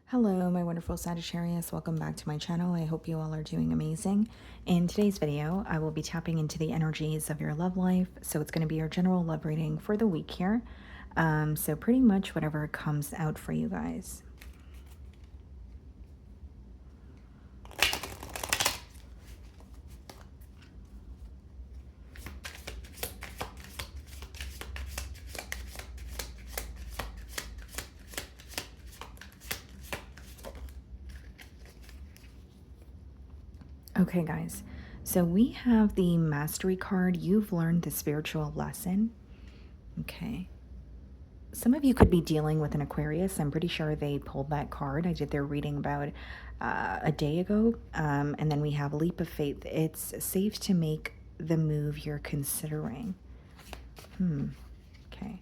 Hello, my wonderful Sagittarius. Welcome back to my channel. I hope you all are doing amazing. In today's video, I will be tapping into the energies of your love life. So it's going to be your general love reading for the week here. So pretty much whatever comes out for you guys. Okay, guys. So we have the Mastery card. You've learned the spiritual lesson. Okay. Some of you could be dealing with an Aquarius. I'm pretty sure they pulled that card. I did their reading about a day ago. And then we have Leap of Faith. It's safe to make the move you're considering. Okay.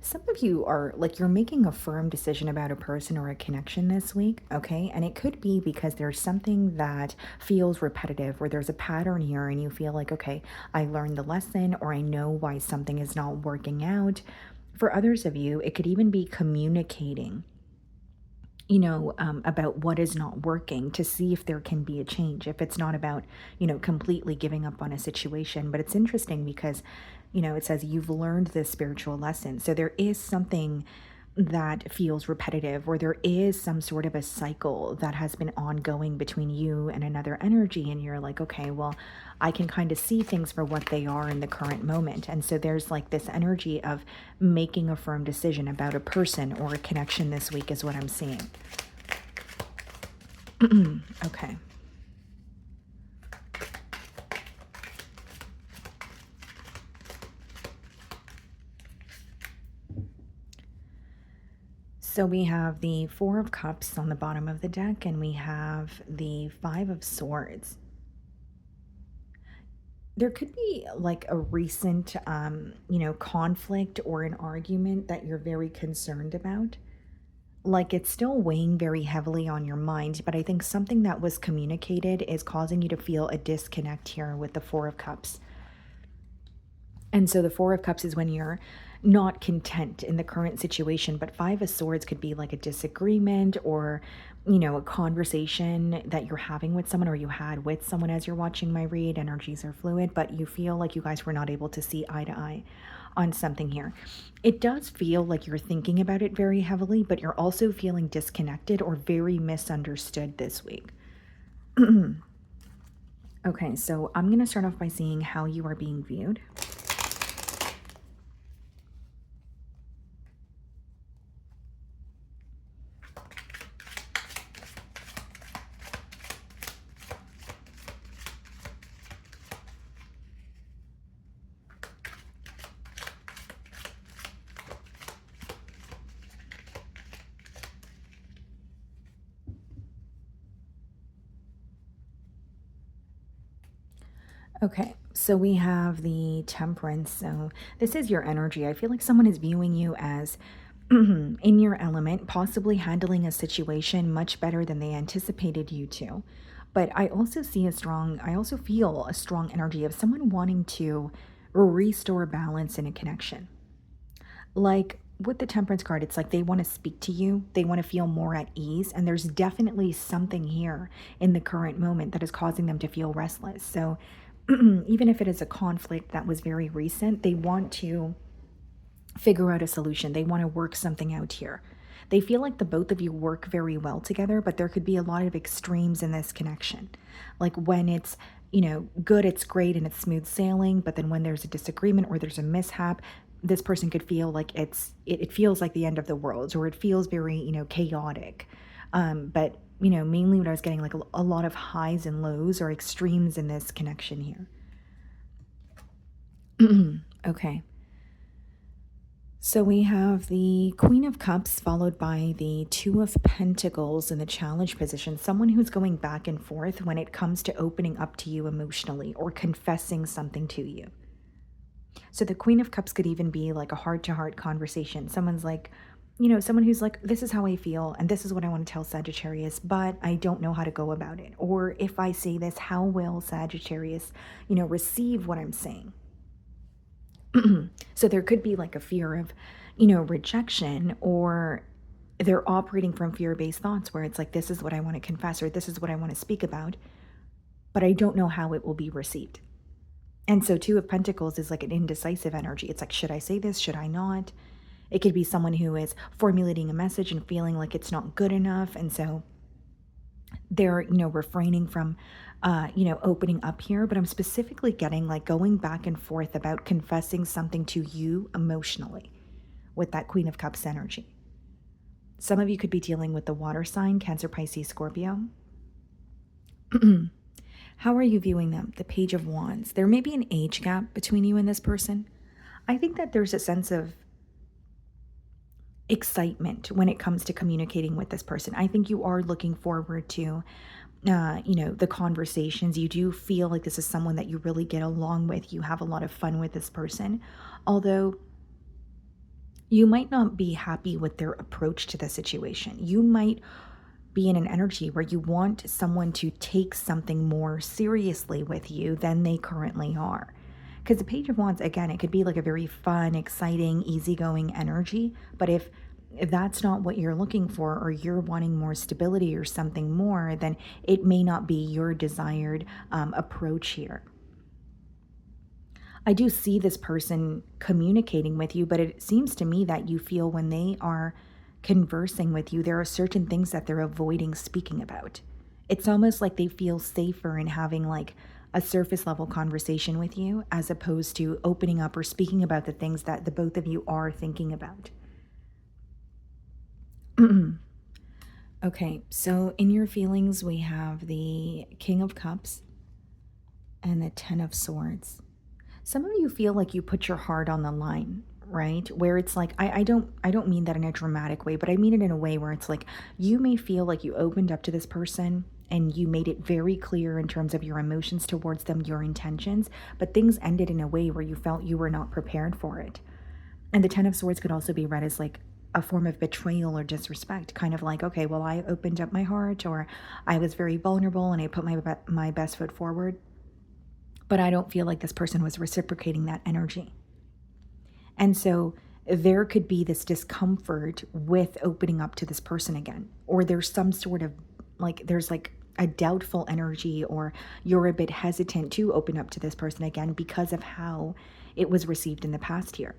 Some of you are like, you're making a firm decision about a person or a connection this week, okay? And it could be because there's something that feels repetitive, or there's a pattern here and you feel like, okay, I learned the lesson, or I know why something is not working out. For others of you, it could even be communicating, about what is not working, to see if there can be a change. If it's not about, completely giving up on a situation. But it's interesting because, it says you've learned this spiritual lesson. So there is something that feels repetitive, or there is some sort of a cycle that has been ongoing between you and another energy. And you're like, okay, well, I can kind of see things for what they are in the current moment. And so there's like this energy of making a firm decision about a person or a connection this week is what I'm seeing. Okay. So we have the Four of Cups on the bottom of the deck, and we have the Five of Swords. There could be like a recent, conflict or an argument that you're very concerned about. Like it's still weighing very heavily on your mind, but I think something that was communicated is causing you to feel a disconnect here with the Four of Cups. And so the Four of Cups is when you're not content in the current situation, but Five of Swords could be like a disagreement, or, a conversation that you're having with someone, or you had with someone as you're watching my read. Energies are fluid, but you feel like you guys were not able to see eye to eye on something here. It does feel like you're thinking about it very heavily, but you're also feeling disconnected or very misunderstood this week. Okay, so I'm going to start off by seeing how you are being viewed. Okay, so we have the Temperance. So this is your energy. I feel like someone is viewing you as in your element, possibly handling a situation much better than they anticipated you to. But I also feel a strong energy of someone wanting to restore balance in a connection. Like with the Temperance card, it's like they want to speak to you, they want to feel more at ease, and there's definitely something here in the current moment that is causing them to feel restless. So even if it is a conflict that was very recent, they want to figure out a solution. They want to work something out here. They feel like the both of you work very well together, but there could be a lot of extremes in this connection. Like when it's, good, it's great and it's smooth sailing, but then when there's a disagreement or there's a mishap, this person could feel like it feels like the end of the world, or it feels very, chaotic. But mainly what I was getting, like a lot of highs and lows or extremes in this connection here. Okay. So we have the Queen of Cups followed by the Two of Pentacles in the challenge position. Someone who's going back and forth when it comes to opening up to you emotionally or confessing something to you. So the Queen of Cups could even be like a heart-to-heart conversation. Someone's like, someone who's like, this is how I feel and this is what I want to tell Sagittarius, but I don't know how to go about it. Or if I say this, how will Sagittarius, receive what I'm saying? So there could be like a fear of, rejection, or they're operating from fear-based thoughts where it's like, this is what I want to confess, or this is what I want to speak about, but I don't know how it will be received. And so Two of Pentacles is like an indecisive energy. It's like, should I say this? Should I not? It could be someone who is formulating a message and feeling like it's not good enough. And so they're, refraining from, opening up here. But I'm specifically getting like going back and forth about confessing something to you emotionally with that Queen of Cups energy. Some of you could be dealing with the water sign, Cancer, Pisces, Scorpio. How are you viewing them? The Page of Wands. There may be an age gap between you and this person. I think that there's a sense of excitement when it comes to communicating with this person. I think you are looking forward to, the conversations. You do feel like this is someone that you really get along with. You have a lot of fun with this person. Although you might not be happy with their approach to the situation. You might be in an energy where you want someone to take something more seriously with you than they currently are. Because the Page of Wands, again, it could be like a very fun, exciting, easygoing energy. But if that's not what you're looking for, or you're wanting more stability or something more, then it may not be your desired approach here. I do see this person communicating with you, but it seems to me that you feel when they are conversing with you, there are certain things that they're avoiding speaking about. It's almost like they feel safer in having like a surface level conversation with you, as opposed to opening up or speaking about the things that the both of you are thinking about. Okay, so in your feelings, we have the King of Cups and the Ten of Swords. Some of you feel like you put your heart on the line, right? Where it's like, I don't mean that in a dramatic way, but I mean it in a way where it's like, you may feel like you opened up to this person and you made it very clear in terms of your emotions towards them, your intentions, but things ended in a way where you felt you were not prepared for it. And the Ten of Swords could also be read as like a form of betrayal or disrespect, kind of like, okay, well, I opened up my heart, or I was very vulnerable and I put my best foot forward, but I don't feel like this person was reciprocating that energy. And so there could be this discomfort with opening up to this person again, or there's some sort of like, there's like a doubtful energy, or you're a bit hesitant to open up to this person again because of how it was received in the past here.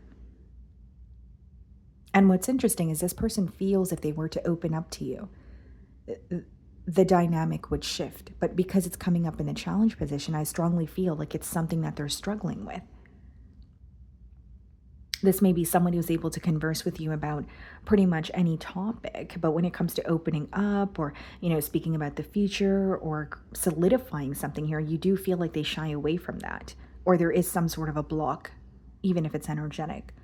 And what's interesting is this person feels if they were to open up to you, the dynamic would shift. But because it's coming up in the challenge position, I strongly feel like it's something that they're struggling with. This may be someone who's able to converse with you about pretty much any topic, but when it comes to opening up, or, speaking about the future or solidifying something here, you do feel like they shy away from that, or there is some sort of a block, even if it's energetic.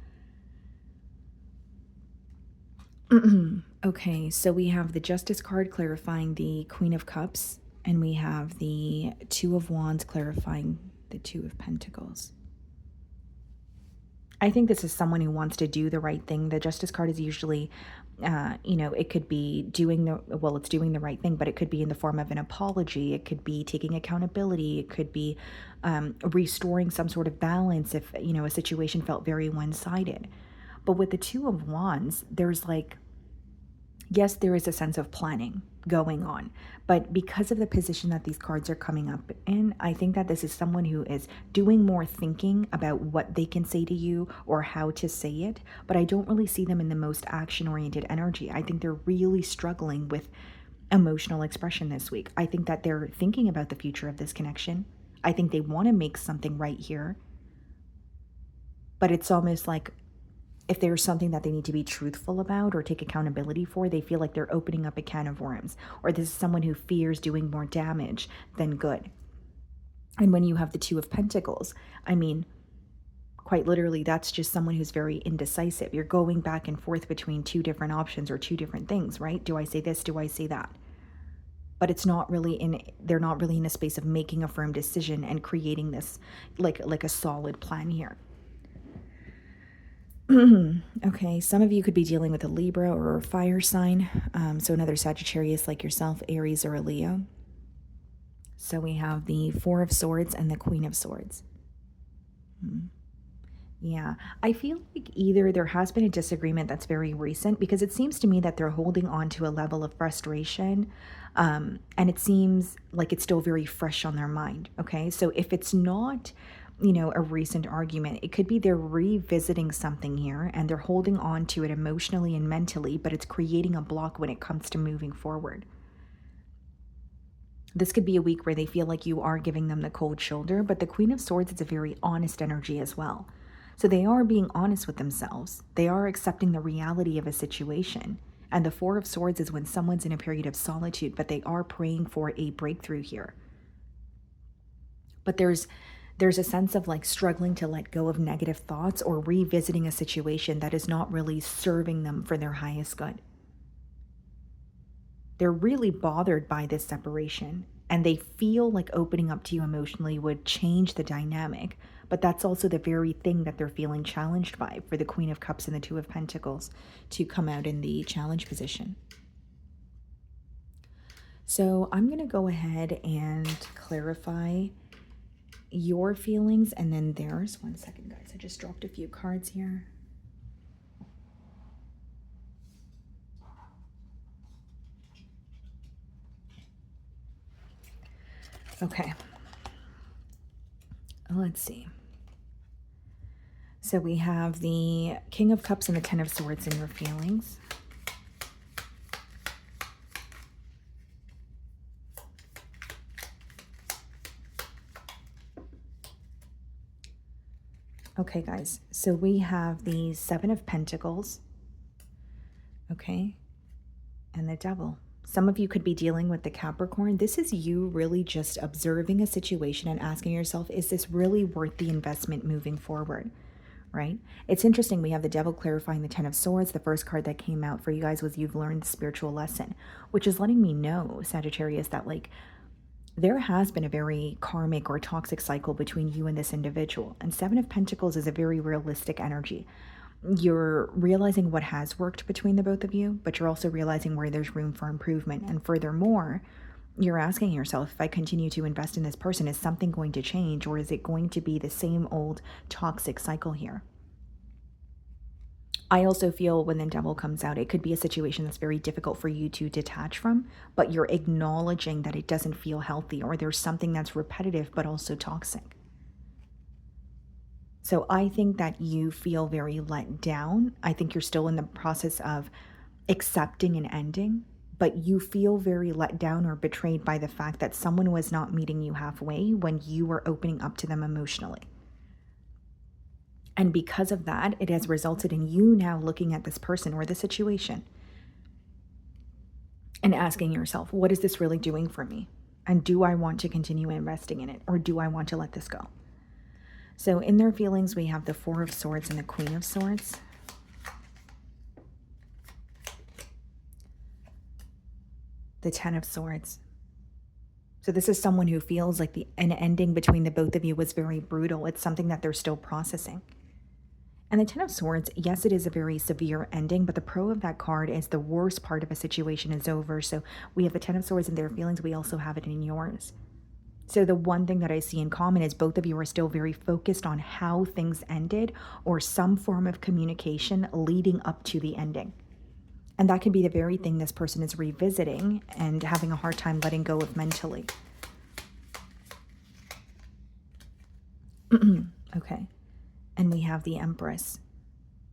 Okay, so we have the Justice card clarifying the Queen of Cups, and we have the Two of Wands clarifying the Two of Pentacles. I think this is someone who wants to do the right thing. The Justice card is usually, it could be it's doing the right thing, but it could be in the form of an apology. It could be taking accountability. It could be restoring some sort of balance if, a situation felt very one-sided. But with the Two of Wands, there's like, yes, there is a sense of planning going on, but because of the position that these cards are coming up in, I think that this is someone who is doing more thinking about what they can say to you or how to say it, but I don't really see them in the most action-oriented energy. I think they're really struggling with emotional expression this week. I think that they're thinking about the future of this connection. I think they want to make something right here, but it's almost like, if there's something that they need to be truthful about or take accountability for, they feel like they're opening up a can of worms, or this is someone who fears doing more damage than good. And when you have the Two of Pentacles, I mean, quite literally, that's just someone who's very indecisive. You're going back and forth between two different options or two different things, right? Do I say this? Do I say that? But they're not really in a space of making a firm decision and creating this like a solid plan here. Okay, some of you could be dealing with a Libra or a fire sign. So another Sagittarius like yourself, Aries or a Leo. So we have the Four of Swords and the Queen of Swords. Yeah, I feel like either there has been a disagreement that's very recent because it seems to me that they're holding on to a level of frustration. And it seems like it's still very fresh on their mind. Okay. So if it's not, a recent argument, it could be they're revisiting something here and they're holding on to it emotionally and mentally, but it's creating a block when it comes to moving forward. This could be a week where they feel like you are giving them the cold shoulder, but the Queen of Swords is a very honest energy as well. So they are being honest with themselves. They are accepting the reality of a situation. And the Four of Swords is when someone's in a period of solitude, but they are praying for a breakthrough here. But there's a sense of like struggling to let go of negative thoughts or revisiting a situation that is not really serving them for their highest good. They're really bothered by this separation and they feel like opening up to you emotionally would change the dynamic, but that's also the very thing that they're feeling challenged by for the Queen of Cups and the Two of Pentacles to come out in the challenge position. So I'm going to go ahead and clarify your feelings and then theirs. One second, guys. I just dropped a few cards here. Okay. Let's see. So we have the King of Cups and the Ten of Swords in your feelings. Okay, guys. So we have the Seven of Pentacles. Okay. And the Devil. Some of you could be dealing with the Capricorn. This is you really just observing a situation and asking yourself, is this really worth the investment moving forward? Right? It's interesting. We have the Devil clarifying the Ten of Swords. The first card that came out for you guys was you've learned the spiritual lesson, which is letting me know, Sagittarius, that like there has been a very karmic or toxic cycle between you and this individual. And Seven of Pentacles is a very realistic energy. You're realizing what has worked between the both of you, but you're also realizing where there's room for improvement. And furthermore, you're asking yourself, if I continue to invest in this person, is something going to change, or is it going to be the same old toxic cycle here? I also feel when the Devil comes out, it could be a situation that's very difficult for you to detach from, but you're acknowledging that it doesn't feel healthy, or there's something that's repetitive but also toxic. So I think that you feel very let down. I think you're still in the process of accepting an ending, but you feel very let down or betrayed by the fact that someone was not meeting you halfway when you were opening up to them emotionally. And because of that, it has resulted in you now looking at this person or the situation and asking yourself, what is this really doing for me? And do I want to continue investing in it, or do I want to let this go? So in their feelings, we have the Four of Swords and the Queen of Swords. The Ten of Swords. So this is someone who feels like an ending between the both of you was very brutal. It's something that they're still processing. And the Ten of Swords, yes, it is a very severe ending, but the pro of that card is the worst part of a situation is over. So we have the Ten of Swords in their feelings. We also have it in yours. So the one thing that I see in common is both of you are still very focused on how things ended or some form of communication leading up to the ending. And that can be the very thing this person is revisiting and having a hard time letting go of mentally. Okay. And we have the Empress.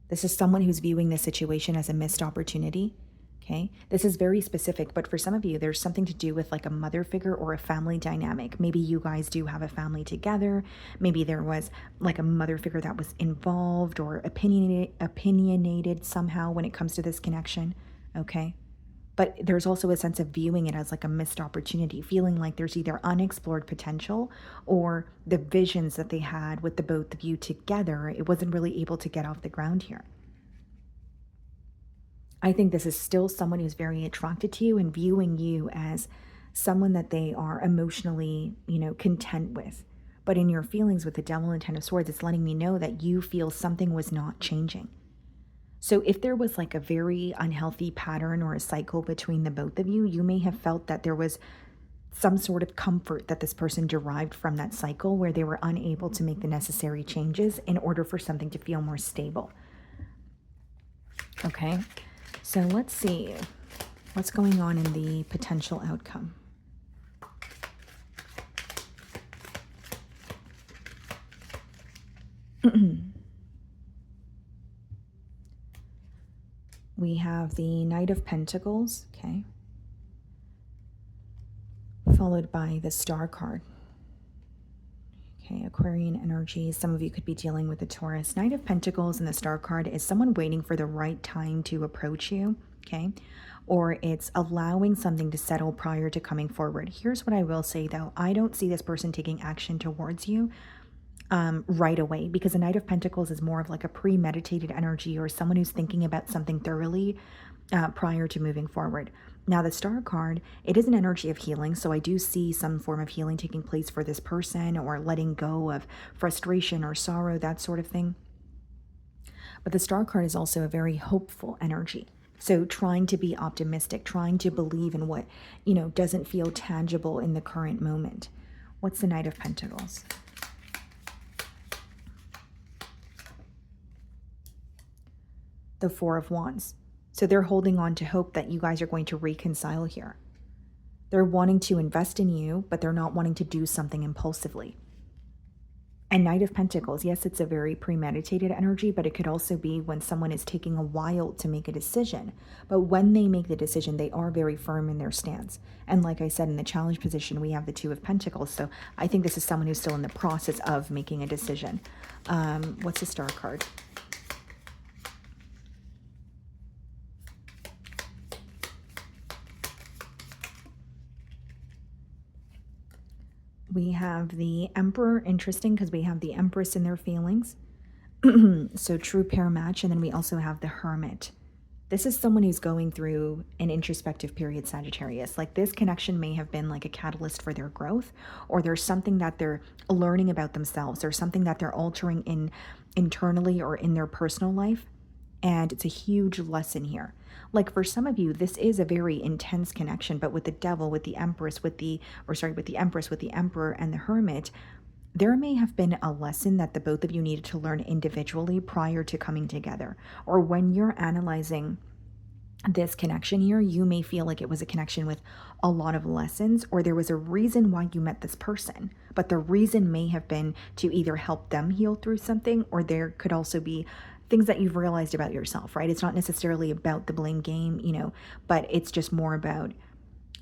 This is someone who's viewing this situation as a missed opportunity. Okay, this is very specific, but for some of you, there's something to do with like a mother figure or a family dynamic. Maybe you guys do have a family together. Maybe there was like a mother figure that was involved or opinionated somehow when it comes to this connection. Okay, but there's also a sense of viewing it as like a missed opportunity, feeling like there's either unexplored potential or the visions that they had with the both of you together, it wasn't really able to get off the ground here. I think this is still someone who's very attracted to you and viewing you as someone that they are emotionally, content with. But in your feelings with the Devil and Ten of Swords, it's letting me know that you feel something was not changing. So if there was like a very unhealthy pattern or a cycle between the both of you, you may have felt that there was some sort of comfort that this person derived from that cycle where they were unable to make the necessary changes in order for something to feel more stable. Okay, so let's see what's going on in the potential outcome. We have the Knight of Pentacles, okay, followed by the Star card. Okay, Aquarian energy. Some of you could be dealing with the Taurus. Knight of Pentacles and the Star card is someone waiting for the right time to approach you, okay? Or it's allowing something to settle prior to coming forward. Here's what I will say, though. I don't see this person taking action towards you right away, because the Knight of Pentacles is more of like a premeditated energy, or someone who's thinking about something thoroughly prior to moving forward. Now, the Star card, it is an energy of healing, so I do see some form of healing taking place for this person, or letting go of frustration or sorrow, that sort of thing. But the Star card is also a very hopeful energy. So trying to be optimistic, trying to believe in what, doesn't feel tangible in the current moment. What's the Knight of Pentacles? The Four of Wands. So they're holding on to hope that you guys are going to reconcile here. They're wanting to invest in you, but they're not wanting to do something impulsively. And Knight of Pentacles, yes, it's a very premeditated energy, but it could also be when someone is taking a while to make a decision. But when they make the decision, they are very firm in their stance. And like I said, in the challenge position, we have the Two of Pentacles. So I think this is someone who's still in the process of making a decision. What's the Star card? We have the Emperor, interesting, because we have the Empress in their feelings. So true pair match. And then we also have the Hermit. This is someone who's going through an introspective period, Sagittarius. Like, this connection may have been like a catalyst for their growth, or there's something that they're learning about themselves, or something that they're altering internally or in their personal life. And it's a huge lesson here. Like, for some of you, this is a very intense connection, but with the Devil, with the Empress, with the Empress, with the Emperor and the Hermit, there may have been a lesson that the both of you needed to learn individually prior to coming together. Or when you're analyzing this connection here, you may feel like it was a connection with a lot of lessons, or there was a reason why you met this person, but the reason may have been to either help them heal through something, or there could also be things that you've realized about yourself, right? It's not necessarily about the blame game, but it's just more about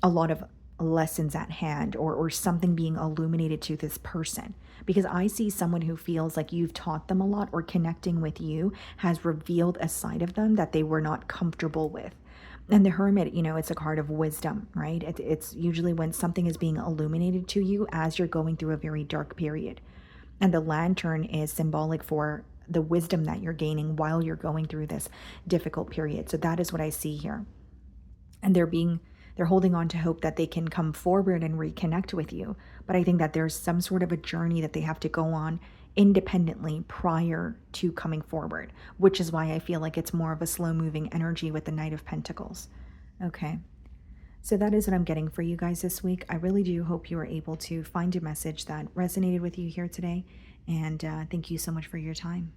a lot of lessons at hand, or something being illuminated to this person. Because I see someone who feels like you've taught them a lot, or connecting with you has revealed a side of them that they were not comfortable with. And the Hermit, it's a card of wisdom, right? It's usually when something is being illuminated to you as you're going through a very dark period. And the Lantern is symbolic for the wisdom that you're gaining while you're going through this difficult period. So that is what I see here. And they're holding on to hope that they can come forward and reconnect with you. But I think that there's some sort of a journey that they have to go on independently prior to coming forward, which is why I feel like it's more of a slow-moving energy with the Knight of Pentacles. Okay. So that is what I'm getting for you guys this week. I really do hope you were able to find a message that resonated with you here today. And thank you so much for your time.